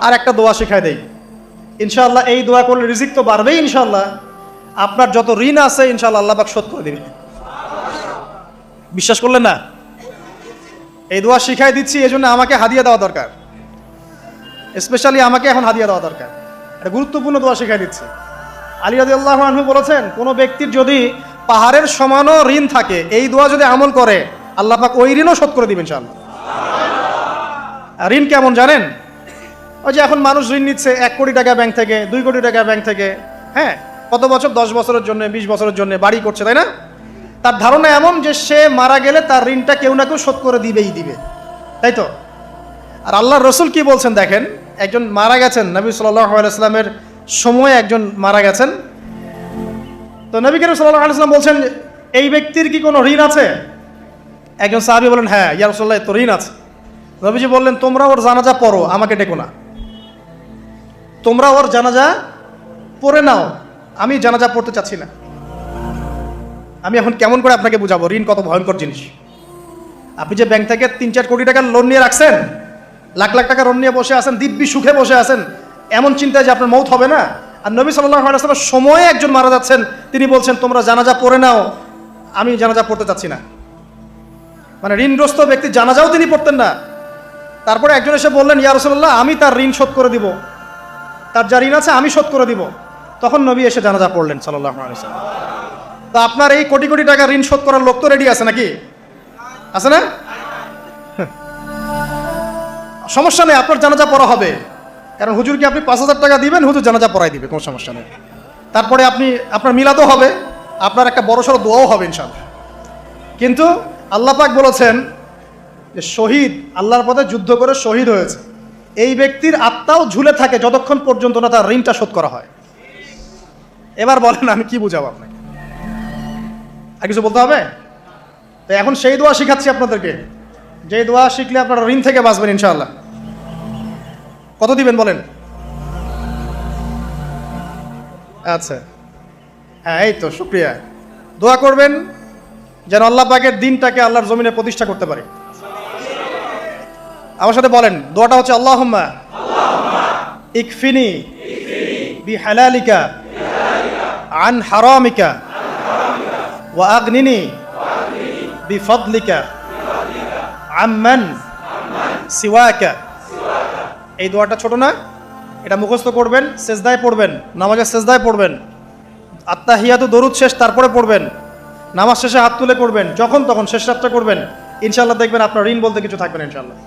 আর একটা দোয়া শেখায় দেই, ইনশাআল্লাহ এই দোয়া করলে রিজিক তো বাড়বেই ইনশাআল্লাহ, আপনার যত ঋণ আছে ইনশাআল্লাহ আল্লাহ পাক শোধ করে দিবে। বিশ্বাস করলেন না? এই দোয়া শিখাই দিচ্ছি, এই জন্য আমাকে হাদিয়া দেওয়া দরকার, স্পেশালি আমাকে এখন হাদিয়া দেওয়া দরকার। একটা গুরুত্বপূর্ণ দোয়া শিখাই দিচ্ছি। আলী রাদিয়াল্লাহু আনহু বলেছেন, কোনো ব্যক্তির যদি পাহাড়ের সমানও ঋণ থাকে, এই দোয়া যদি আমল করে আল্লাহ পাক ওই ঋণও শোধ করে দিবেন ইনশাআল্লাহ। আর ঋণ কেমন জানেন? ওই যে এখন মানুষ ঋণ নিচ্ছে 1 কোটি টাকা ব্যাংক থেকে, 2 কোটি টাকা ব্যাংক থেকে, হ্যাঁ, কত বছর, 10 বছরের জন্য, 20 বছরের জন্য বাড়ি করছে, তাই না? তার ধারণা এমন যে সে মারা গেলে তার ঋণটা কেউ না কেউ শোধ করে দিবেই দিবে, তাই তো? আর আল্লাহর রসুল কি বলছেন দেখেন, একজন মারা গেছেন, নবী সাল্লাল্লাহু আলাইহি ওয়াসাল্লামের সময়ে একজন মারা গেছেন। তো নবী করিম সাল্লাল্লাহু আলাইহি ওয়াসাল্লাম বলছেন, এই ব্যক্তির কি কোনো ঋণ আছে? একজন সাহাবী বলেন, হ্যাঁ ইয়া রাসূলুল্লাহ, তো ঋণ আছে। নবীজি বললেন, তোমরা ওর জানাজা পড়ো, আমাকে ডেকো না। তোমরা ওর জানাজা পড়ে নাও, আমি জানাজা পড়তে চাচ্ছি না। আমি এখন কেমন করে আপনাকে বুঝাবো ঋণ কত ভয়ঙ্কর জিনিস? আপনি যে ব্যাংক থেকে 3-4 কোটি টাকার লোন নিয়ে রাখছেন, লাখ লাখ টাকা লোন নিয়ে বসে আছেন, দিব্যি সুখে বসে আছেন, এমন চিন্তায় যে আপনার মৌত হবে না। আর নবী সাল্লাল্লাহু আলাইহি ওয়াসাল্লামের সময়ে একজন মারা যাচ্ছেন, তিনি বলছেন তোমরা জানাজা পড়ে নাও, আমি জানাজা পড়তে চাচ্ছি না। মানে ঋণগ্রস্ত ব্যক্তি জানাজাও তিনি পড়তেন না। তারপরে একজন এসে বললেন, ইয়া রাসূলুল্লাহ, আমি তার ঋণ শোধ করে দিব, তার যা ঋণ আছে আমি শোধ করে দিব। তখন নবী এসে জানাজা পড়লেন সাল্লাল্লাহু আলাইহি ওয়াসাল্লাম। তো আপনার এই কোটি কোটি টাকা ঋণ শোধ করার লোক তো রেডি আছে নাকি? আছে না? সমস্যা নেই, আপনার জানাজা পড়া হবে, কারণ হুজুরকে আপনি 5,000 টাকা দিবেন, হুজুর জানাজা পড়াই দিবে, কোনো সমস্যা নেই। তারপরে আপনার মিলাদও হবে, আপনার একটা বড়সড় দোয়াও হবে ইনশাআল্লাহ। কিন্তু আল্লাহ পাক বলেছেন যে শহীদ, আল্লাহর পথে যুদ্ধ করে শহীদ হয়েছে, এই ব্যক্তির আত্মাও ঝুলে থাকে যতক্ষণ পর্যন্ত না তার ঋণটা শোধ করা হয়। এবার বলেন আমি কি বুঝাবো আপনাকে? আর কিছু বলতে হবে? তো এখন সেই দোয়া শিখাচ্ছি আপনাদেরকে, যে দোয়া শিখলে আপনারা ঋণ থেকে বাঁচবেন ইনশাআল্লাহ। কত দিবেন বলেন? আচ্ছা, হ্যাঁ, এই তো, শুকরিয়া। দোয়া করবেন যেন আল্লাহ পাকের দিনটাকে আল্লাহর জমিনে প্রতিষ্ঠা করতে পারে। আমার সাথে বলেন, দোয়াটা হচ্ছে আল্লাহুম্মা ইকফিনি বিহালালিকা আন হারামিকা ওয়া আগনিনি বিফদলিকা আম্মান সিওয়াকা। এই দোয়াটা ছোট না, এটা মুখস্থ করবেন, সেজদায় পড়বেন, নামাজের সেজদায় পড়বেন, আত্তাহিয়াতু দরুদ শেষ তারপরে পড়বেন, নামাজ শেষে হাত তুলে করবেন, যখন তখন শেষ রাতটা করবেন, ইনশাআল্লাহ দেখবেন আপনার ঋণ বলতে কিছু থাকবে না ইনশাআল্লাহ।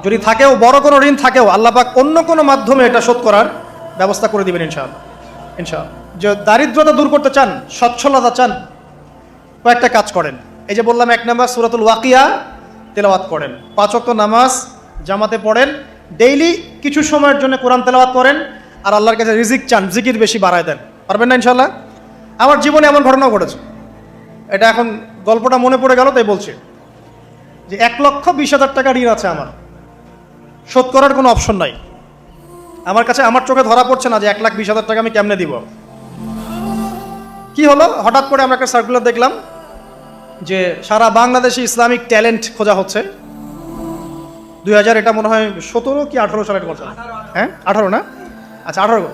যদি থাকেও, বড় কোনো ঋণ থাকেও, আল্লাহ পাক অন্য কোনো মাধ্যমে এটা শোধ করার ব্যবস্থা করে দিবেন ইনশাআল্লাহ। ইনশাআল্লাহ। যে দারিদ্রতা দূর করতে চান, সচ্ছলতা চান, কয়েকটা কাজ করেন। এই যে বললাম, 1 নাম্বার সূরাতুল ওয়াকিয়া তেলাওয়াত করেন, 5 ওয়াক্ত নামাজ জামাতে পড়েন, ডেইলি কিছু সময়ের জন্য কোরআন তেলাওয়াত করেন, আর আল্লাহর কাছে রিজিক চান, জিকির বেশি বাড়ায় দেন। পারবেন না ইনশাআল্লাহ? আমার জীবনে এমন ঘটনাও ঘটেছে, এটা এখন গল্পটা মনে পড়ে গেল তাই বলছি, যে 1,20,000 টাকা ঋণ আছে আমার, শোধ করার কোনো অপশন নাই আমার কাছে। আমার চোখে ধরা পড়ছে না যে 1,20,000 টাকা আমি কেমনে দিব। কি হলো, হঠাৎ করে আমরা একটা সার্কুলার দেখলাম যে সারা বাংলাদেশে ইসলামিক ট্যালেন্ট খোঁজা হচ্ছে। 2000, এটা মনে হয় 17 কি 18 সালের কথা, হ্যাঁ 18 না, আচ্ছা 18।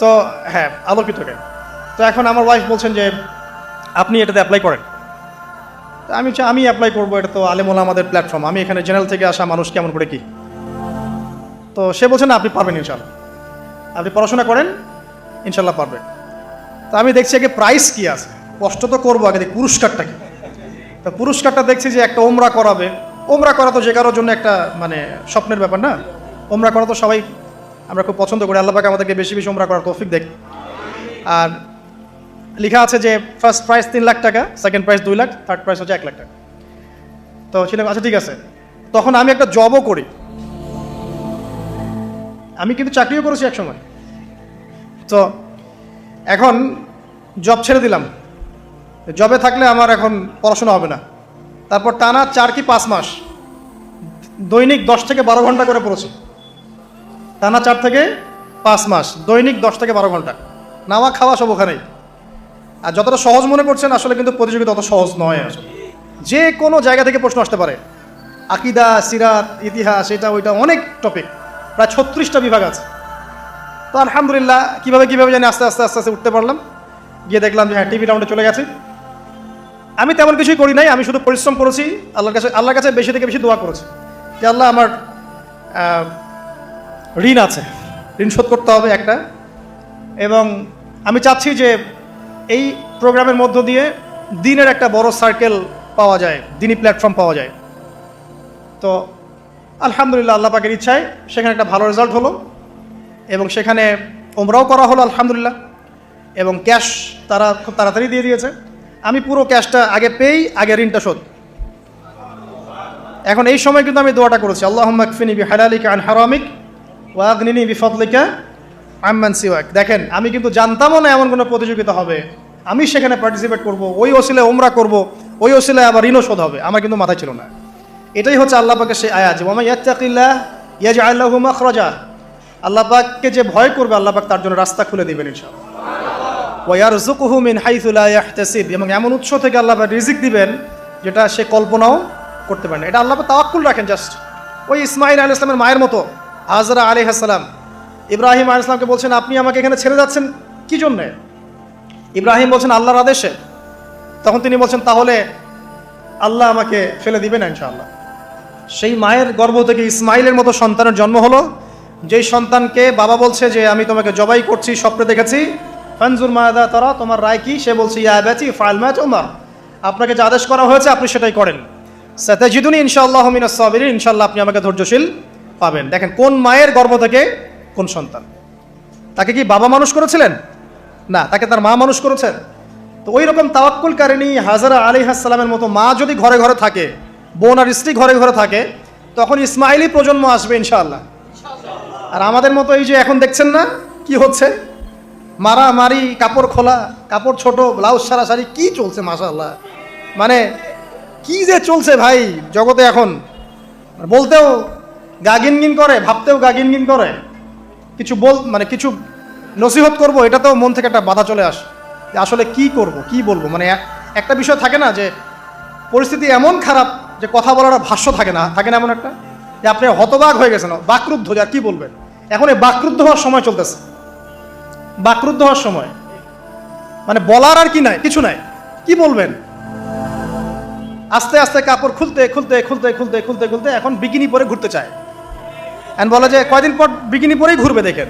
তো হ্যাঁ, আলোকিতকে। তো এখন আমার ওয়াইফ বলছেন যে আপনি এটাতে অ্যাপ্লাই করেন। আমি অ্যাপ্লাই করবো, এটা তো আলেম ওলামাদের প্ল্যাটফর্ম, আমি এখানে জেনারেল থেকে আসা মানুষ, কেমন করে কি। তো সে বলছেন না, আপনি পারবেন ইনশাল্লাহ, আপনি পড়াশোনা করেন, ইনশাল্লাহ পারবেন। তো আমি দেখছি আগে প্রাইস কি আছে, কষ্ট তো করবো, আগে দেখি পুরস্কারটা কি। তো পুরস্কারটা দেখছি যে একটা ওমরা করাবে। ওমরা করা তো যে কারোর জন্য একটা মানে স্বপ্নের ব্যাপার না, ওমরা করা তো সবাই আমরা খুব পছন্দ করি। আল্লাহ পাক আমাদেরকে বেশি বেশি ওমরা করার তৌফিক দেখ। আর লেখা আছে যে ফার্স্ট প্রাইজ 3 লাখ টাকা, second prize 2 lakh, third prize হচ্ছে 1 লাখ টাকা। তো ছিলাম, আচ্ছা ঠিক আছে। তখন আমি একটা জবও করি, আমি কিন্তু চাকরিও করেছি এক সময়। তো এখন জব ছেড়ে দিলাম, জবে থাকলে আমার এখন পড়াশোনা হবে না। তারপর টানা 4 কি 5 মাস দৈনিক 10 থেকে 12 ঘন্টা করে পড়েছি, টানা 4 থেকে 5 মাস দৈনিক 10 থেকে 12 ঘন্টা, নাওয়া খাওয়া সব ওখানেই। আর যতটা সহজ মনে করছেন, আসলে কিন্তু প্রতিযোগিতা অত সহজ নয়। আসলে যে কোনো জায়গা থেকে প্রশ্ন আসতে পারে, আকিদা, সিরাত, ইতিহাস, এটা ওইটা অনেক টপিক। প্রায় 36টা বিভাগ আছে। তো আলহামদুলিল্লাহ কিভাবে জানি আস্তে আস্তে উঠতে পারলাম। গিয়ে দেখলাম যে হ্যাঁ, টিভি রাউন্ডে চলে গেছে। আমি তেমন কিছুই করি নাই, আমি শুধু পরিশ্রম করেছি, আল্লাহর কাছে বেশি থেকে বেশি দোয়া করেছি যে আল্লাহ আমার ঋণ আছে, ঋণ শোধ করতে হবে একটা। এবং আমি চাচ্ছি যে এই প্রোগ্রামের মধ্য দিয়ে দিনের একটা বড় সার্কেল পাওয়া যায়, দিনী প্ল্যাটফর্ম পাওয়া যায়। তো আলহামদুলিল্লাহ আল্লাহ পাকের ইচ্ছায় সেখানে একটা ভালো রেজাল্ট হলো এবং সেখানে ওমরাও করা হলো আলহামদুলিল্লাহ। এবং ক্যাশ তারা খুব তাড়াতাড়ি দিয়ে দিয়েছে। আমি পুরো ক্যাশটা আগে পেয়েই আগে ঋণটা শোধ। এখন এই সময় কিন্তু আমি দোয়াটা করেছি, আল্লাহুম্মা কফিনি বিহালালিকা আন হারামিক ওয়া আগনিনি বিফাদলিকা আম্মান সিওয়াক। দেখেন, আমি কিন্তু জানতামও না এমন কোনো প্রতিযোগিতা হবে, আমি সেখানে পার্টিসিপেট করব, ওই ওসিলায় ওমরা করব, ওই ওসিলায় আবার ঋণও শোধ হবে, আমার কিন্তু মাথায় ছিল না। এটাই হচ্ছে আল্লাহ পাকের সেই আয়াত, ওয়া মান ইয়াত্তাকিল্লাহ ইয়াজআল লাহু মাখরাজা। আল্লাহ পাককে যে ভয় করবে আল্লাহ পাক তার জন্য রাস্তা খুলে দিবেন ইনশাআল্লাহ। ওয়া ইয়ারযুকুহু মিন হাইসু লা ইয়াহতাসিব, এবং এমন উৎস থেকে আল্লাহ পাক রিজিক দিবেন যেটা সে কল্পনাও করতে পারে না। এটা আল্লাহ পাক তাওয়াক্কুল রাখেন। জাস্ট ওই ইসমাঈল আলাইহিস সালামের মায়ের মতো হাজরা আলাইহিস সালাম ইব্রাহিম আলাইহিস সালামকে বলছেন, আপনি আমাকে এখানে ছেড়ে যাচ্ছেন কি জন্যে? ইব্রাহিম বলছেন আল্লাহর আদেশে। তখন তিনি বলছেন তাহলে আল্লাহ আমাকে ফেলে দিবেন না ইনশাআল্লাহ। সেই মায়ের গর্ভ থেকে ইসমাইলের মতো সন্তানের জন্ম হলো, যেই সন্তানকে বাবা বলছে যে আমি তোমাকে জবাই করছি, স্বপ্নে দেখেছি, ফানজুর মাদা তারা, তোমার রায় কি? সে বলছে ইয়া আবাতি ফাআল মা তুমার, আপনাকে যে আদেশ করা হয়েছে আপনি সেটাই করেন। সাতাজিদুনি ইনশাআল্লাহু মিনাস সাবিরিন, ইনশাআল্লাহ আপনি আমাকে ধৈর্যশীল পাবেন। দেখেন কোন মায়ের গর্ভ থেকে কোন সন্তান। তাকে কি বাবা মানুষ করেছিলেন? না, তাকে তার মা মানুষ করেছেন। তো ওই রকম তাওয়াক্কুলকারিনী হাজরা আলাইহিস সালামের মতো মা যদি ঘরে ঘরে থাকে, বোন আর স্ত্রী ঘরে ঘরে থাকে, তখন ইসমাইলি প্রজন্ম আসবে ইনশাআল্লাহ। আর আমাদের মতো এই যে এখন দেখছেন না কি হচ্ছে, মারামারি, কাপড় খোলা, কাপড় ছোট, ব্লাউজ সারাসারি, কি চলছে মাশাআল্লাহ। মানে কি যে চলছে ভাই জগতে এখন, বলতেও গা গিনগিন করে, ভাবতেও গা গিনগিন করে। কিছু নসিহত করব, এটাতেও মন থেকে একটা বাধা চলে আসে যে আসলে কি করব, কি বলবো। মানে একটা বিষয় থাকে না যে পরিস্থিতি এমন খারাপ যে কথা বলার ভাষ্য থাকে না এমন একটা, যে আপনি হতবাক হয়ে গেছেন, বাকরুদ্ধ, আর কি বলবেন। এখন এই বাকরুদ্ধ হওয়ার সময় চলতেছে, বাকরুদ্ধ হওয়ার সময়, মানে বলার আর কি নাই, কিছু নাই, কি বলবেন। আস্তে আস্তে কাপড় খুলতে এখন বিকিনি পরে ঘুরতে চায়। এন্ড বলে যে কয়দিন পর বিকিনি পরেই ঘুরবে। দেখেন,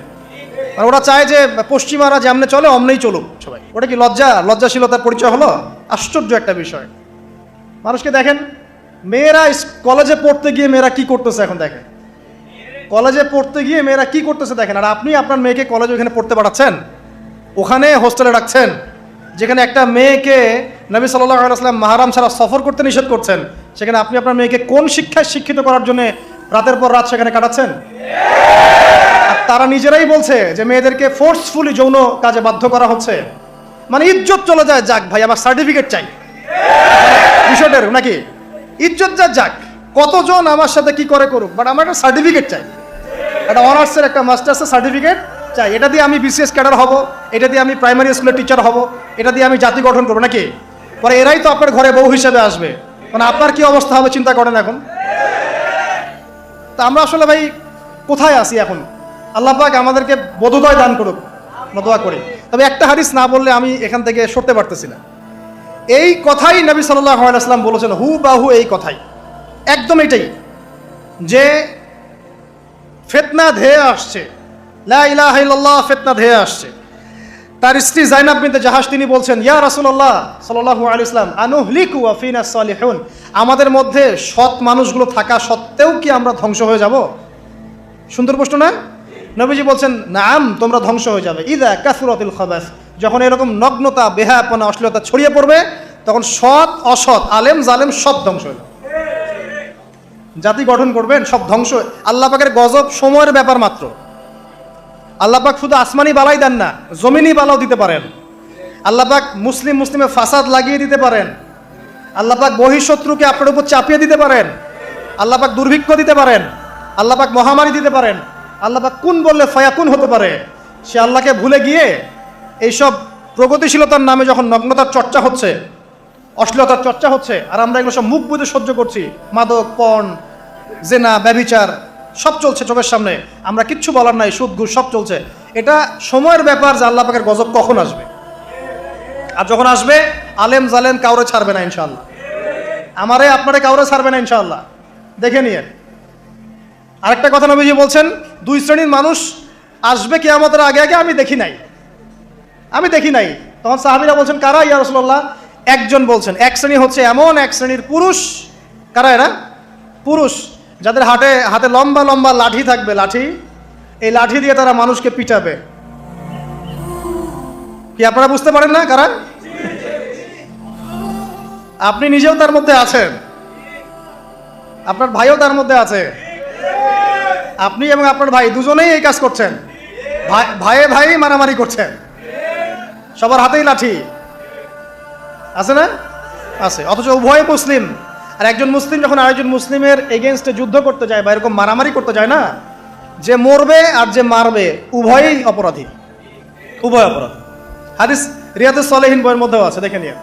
মানে ওরা চায় যে পশ্চিমারা যেমনে চলে অমনেই চলুক সবাই। ওটা কি লজ্জাশীলতার পরিচয় হলো? আশ্চর্য একটা বিষয়। মানুষকে দেখেন, মেয়েরা কলেজে পড়তে গিয়ে মেয়েরা কি করতেছে এখন দেখেন, কলেজে পড়তে গিয়ে মেয়েরা কি করতেছে দেখেন। আর আপনি আপনার মেয়েকে কলেজে ওখানে পড়তে পাঠাচ্ছেন, ওখানে হোস্টেলে রাখছেন, যেখানে একটা মেয়েকে নবী সাল্লাল্লাহু আলাইহি ওয়াসাল্লাম মাহরাম ছাড়া সফর করতে নিষেধ করছেন, সেখানে আপনি আপনার মেয়েকে কোন শিক্ষায় শিক্ষিত করার জন্য রাতের পর রাত সেখানে কাটাচ্ছেন? আর তারা নিজেরাই বলছে যে মেয়েদেরকে ফোর্সফুলি যৌন কাজে বাধ্য করা হচ্ছে। মানে ইজ্জত চলে যায়, যাক ভাই আমার সার্টিফিকেট চাই বিষয়টার, নাকি ইজ্জত যাক, কতজন আমার সাথে কি করে করুক, বাট আমার একটা সার্টিফিকেট চাই, একটা অনার্সের একটা মাস্টার্সের সার্টিফিকেট চাই। এটা দিয়ে আমি বিসিএস ক্যাডার হব, এটা দিয়ে আমি প্রাইমারি স্কুলের টিচার হব, এটা দিয়ে আমি জাতি গঠন করবো, নাকি? পরে এরাই তো আপনার ঘরে বউ হিসেবে আসবে, মানে আপনার কি অবস্থা হবে চিন্তা করেন এখন। তা আমরা আসলে ভাই কোথায় আসি এখন? আল্লাহ পাক আমাদেরকে বোধোদয় দান করুক, দোয়া করি। তবে একটা হাদিস না বললে আমি এখান থেকে সরতে পারতেছি না। এই কথাই নবী সাল্লাল্লাহু আলাইহি ওয়াসাল্লাম বলেছেন, হুবাহু এই কথাই, একদম এটাই, যে ফিতনা ধেয়ে আসছে, লা ইলাহা ইল্লাল্লাহ, ফিতনা ধেয়ে আসছে। তার স্ত্রী জাইনাব বিনতে জাহাশ তিনি বলছেন, ইয়া রাসূলুল্লাহ সাল্লাল্লাহু আলাইহি ওয়াসাল্লাম, আনুহলিকু ওয়া ফিনা সালিহুন, আমাদের মধ্যে সৎ মানুষগুলো থাকা সত্ত্বেও কি আমরা ধ্বংস হয়ে যাব? সুন্দর প্রশ্ন না? নবীজি বলছেন, নাম, তোমরা ধ্বংস হয়ে যাবে। ইদা কাসুরাতিল খাবাস, যখন এরকম নগ্নতা, বেহায়াপনা, অশ্লীলতা ছড়িয়ে পড়বে, তখন সৎ অসৎ, আলেম জালেম সব ধ্বংস হয়ে যাবে। জাতি গঠন করবেন, সব ধ্বংস। আল্লাহ পাকের গজব সময়ের ব্যাপার মাত্র। আল্লাহ পাক শুধু আসমানি বালাই দেন না, জমিনি বালাও দিতে পারেন। আল্লাহ পাক মুসলিমে ফাসাদ লাগিয়ে দিতে পারেন। আল্লাহ পাক বহিঃশত্রুকে আপনার উপর চাপিয়ে দিতে পারেন। আল্লাহ পাক দুর্ভিক্ষ দিতে পারেন। আল্লাহ পাক মহামারী দিতে পারেন। আল্লাহ পাক কুন বললে ফায়াকুন হতে পারে। সে আল্লাহকে ভুলে গিয়ে এইসব প্রগতিশীলতার নামে যখন নগ্নতার চর্চা হচ্ছে, অশ্লীলতার চর্চা হচ্ছে, আর আমরা এগুলো সব মুখ বুঝে সহ্য করছি, মাদক, পর্ন, জেনা, ব্যভিচার, সব চলছে চোখের সামনে, আমরা কিচ্ছু বলার নাই, সুদ ঘুষ সব চলছে। এটা সময়ের ব্যাপার যে আল্লাহ পাকের গজব কখন আসবে। আর যখন আসবে আলেম জালেম কাউরে ছাড়বে না ইনশাআল্লাহ, আমারে আপনারে কাউরে ছাড়বে না ইনশাআল্লাহ, দেখে নিয়ে। আরেকটা কথা নবীজি বলছেন, দুই শ্রেণীর মানুষ আসবে কিয়ামতের আগে আগে, আমি দেখি নাই। তখন সাহাবীরা বলছেন, কারা ইয়া রাসূলুল্লাহ? একজন বলছেন, এক শ্রেণী হচ্ছে এমন এক শ্রেণীর পুরুষ। কারা এরা? পুরুষ, যাদের হাতে লম্বা লম্বা লাঠি থাকবে, লাঠি, এই লাঠি দিয়ে তারা মানুষকে পিটাবে। কি আপনারা বুঝতে পারেন না কারা? আপনি নিজেও তার মধ্যে আছেন, আপনার ভাইও তার মধ্যে আছে। আপনি এবং আপনার ভাই দুজনেই এই কাজ করছেন, ভাইয়ে ভাই মারামারি করছেন, সবার হাতেই লাঠি আছে না? আছে। অথচ উভয় মুসলিম, আর একজন মুসলিম যখন আরেকজন মুসলিমের এগেনস্টে যুদ্ধ করতে যায় বা এরকম মারামারি করতে যায় না, যে মরবে আর যে মারবে উভয়ই অপরাধী, উভয় অপরাধী। হাদিস রিয়াদুস সালেহিন বইয়ের মধ্যেও আছে, দেখে নিয়ে।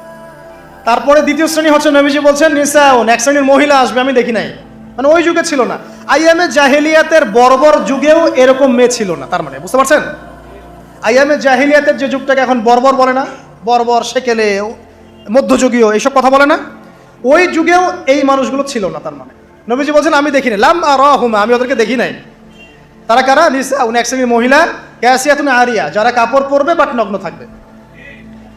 তারপরে দ্বিতীয় শ্রেণী হচ্ছে, নবীজি বলছেন নিসাউন, এক শ্রেণীর মহিলা আসবে, আমি দেখি নাই। মানে ওই যুগে ছিল না, আইয়ামে জাহেলিয়াতের বর্বর যুগেও এরকম মেয়ে ছিল না। তার মানে বুঝতে পারছেন, আইয়ামে জাহেলিয়াতের যে যুগটাকে এখন বর্বর বলে না, বর্বর, সেকেলে, মধ্যযুগীয় এইসব কথা বলে না, ওই যুগেও এই মানুষগুলো ছিল না। তার মানে নবীজি বলছেন আমি দেখি নাই, লাম আরাহুমা, আমি ওদেরকে দেখি নাই। তারা কারা? নিসাউন, এক শ্রেণীর মহিলা, কাসিয়াতুন আরিয়া, যারা কাপড় পরবে বাট নগ্ন থাকবে,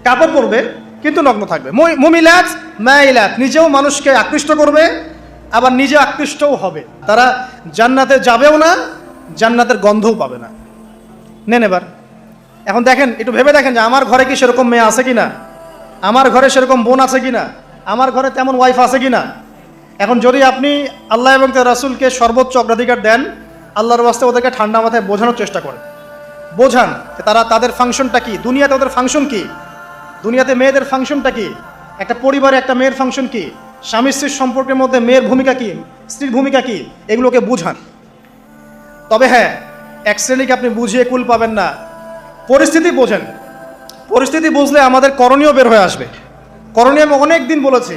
কাপড় পরবে কিন্তু নগ্ন থাকবে। মুমিলাত মাইলাত, নিজেও মানুষকে আকৃষ্ট করবে আবার নিজে আকৃষ্টও হবে। তারা জান্নাতে যাবেও না, জান্নাতের গন্ধও পাবে না। নেন এবার এখন দেখেন, একটু ভেবে দেখেন যে আমার ঘরে কি সেরকম মেয়ে আছে কিনা, আমার ঘরে সেরকম বোন আছে কিনা, আমার ঘরে তেমন ওয়াইফ আছে কিনা। এখন যদি আপনি আল্লাহ এবং তার রাসূলকে সর্বোচ্চ অগ্রাধিকার দেন, আল্লাহর ওয়াস্তে ওদেরকে ঠান্ডা মাথায় বোঝানোর চেষ্টা করেন, বোঝান যে তাদের ফাংশনটা কি, দুনিয়াতে ওদের ফাংশন কি, দুনিয়াতে মেয়েদের ফাংশনটা কি, একটা পরিবারে একটা মেয়ের ফাংশন কি, স্বামী স্ত্রীর সম্পর্কের মধ্যে মেয়ের ভূমিকা কি, স্ত্রীর ভূমিকা কি, এগুলোকে বুঝান। তবে হ্যাঁ, এক শ্রেণীকে আপনি বুঝিয়ে কুল পাবেন না, পরিস্থিতি বোঝেন। পরিস্থিতি বুঝলে আমাদের করণীয় বের হয়ে আসবে। করণীয় আমি অনেক দিন বলেছি,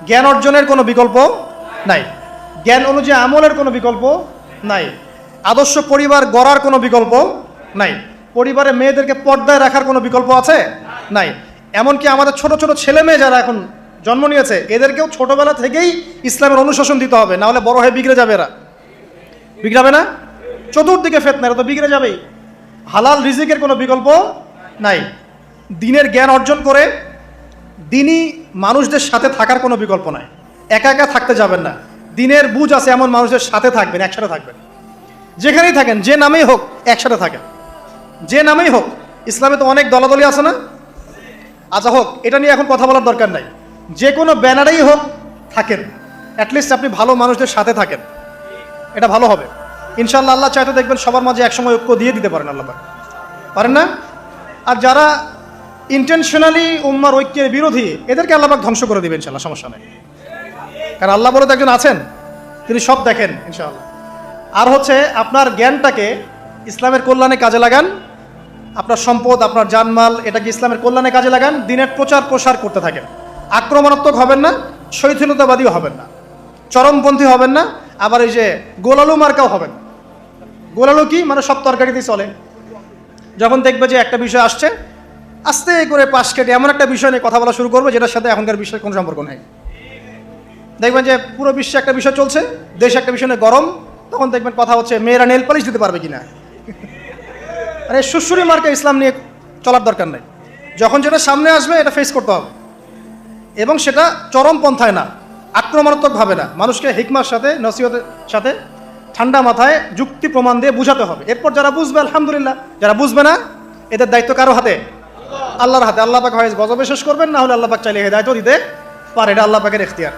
জ্ঞান অর্জনের কোনো বিকল্প নাই, জ্ঞান অনুযায়ী আমলের কোনো বিকল্প নাই, আদর্শ পরিবার গড়ার কোনো বিকল্প নাই, পরিবারে মেয়েদেরকে পর্দায় রাখার কোনো বিকল্প আছে? নাই। এমনকি আমাদের ছোট ছোট ছেলে মেয়ে যারা এখন জন্ম নিয়েছে, এদেরকেও ছোটবেলা থেকেই ইসলামের অনুশাসন দিতে হবে, না হলে বড় হয়ে বিগড়ে যাবে। এরা বিগড়াবে না? চতুর্দিকে ফিতনা, এরা তো বিগড়ে যাবেই। হালাল রিজিকের কোনো বিকল্প নাই, দ্বীনের জ্ঞান অর্জন করে দ্বীনি মানুষদের সাথে থাকার কোনো বিকল্প নাই। একা একা থাকতে যাবেন না, দ্বীনের বুঝ আছে এমন মানুষদের সাথে থাকবেন, একসাথে থাকবেন, যেখানেই থাকেন, যে নামেই হোক একসাথে থাকেন, যে নামেই হোক। ইসলামে তো অনেক দলাদলি আছে না? আচ্ছা হোক, এটা নিয়ে এখন কথা বলার দরকার নাই, যে কোনো ব্যানারেই হোক থাকেন, অ্যাটলিস্ট আপনি ভালো মানুষদের সাথে থাকেন, এটা ভালো হবে ইনশাআল্লাহ। আল্লাহ চাইতে দেখবেন সবার মাঝে একসময় ঐক্য দিয়ে দিতে পারেন, আল্লাহ পারেন না? আর যারা ইন্টেনশনালি উম্মার ঐক্যের বিরোধী, এদেরকে আল্লাহ পাক ধ্বংস করে দিবেন ইনশাআল্লাহ, সমস্যা নেই। কারণ আল্লাহ বলে তো একজন আছেন, তিনি সব দেখেন ইনশাআল্লাহ। আর হচ্ছে আপনার জ্ঞানটাকে ইসলামের কল্যাণে কাজে লাগান, আপনার সম্পদ, আপনার জানমাল, এটাকে ইসলামের কল্যাণে কাজে লাগান, দ্বীনের প্রচার প্রসার করতে থাকেন। আক্রমণাত্মক হবেন না, শৈথিলতাবাদীও হবেন না, চরমপন্থী হবেন না, আবার এই যে গোলালু মার্কাও হবেন। গোলালু কি মানে? সব তরকারিতেই চলে। যখন দেখবে যে একটা বিষয় আসছে, আস্তে করে পাশ কেটে এমন একটা বিষয় নিয়ে কথা বলা শুরু করবে যেটার সাথে এখনকার বিষয়ের কোনো সম্পর্ক নেই। দেখবেন যে পুরো বিশ্বে একটা বিষয় চলছে, দেশে একটা বিষয় নিয়ে গরম, তখন দেখবেন কথা হচ্ছে মেয়েরা নেল পালিশ দিতে পারবে কিনা। আরে সুশ্রী মার্কা ইসলাম নিয়ে চলার দরকার নেই। যখন যেটা সামনে আসবে এটা ফেস করতে হবে, এবং সেটা চরম পন্থায় না, আক্রমণাত্মকভাবে না, মানুষকে হিকমার সাথে, নসিহতের সাথে ঠান্ডা মাথায় যুক্তি প্রমাণ দিয়ে বুঝাতে হবে। এরপর যারা বুঝবে আলহামদুলিল্লাহ, যারা বুঝবে না এদের দায়িত্ব কারো হাতে? আল্লাহর হাতে। আল্লাহ পাক হয় গজবে শেষ করবেন, না হলে আল্লাহ পাক চাইলে হেদায়েতও দিতে পারে, এটা আল্লাহ পাকের ইখতিয়ার।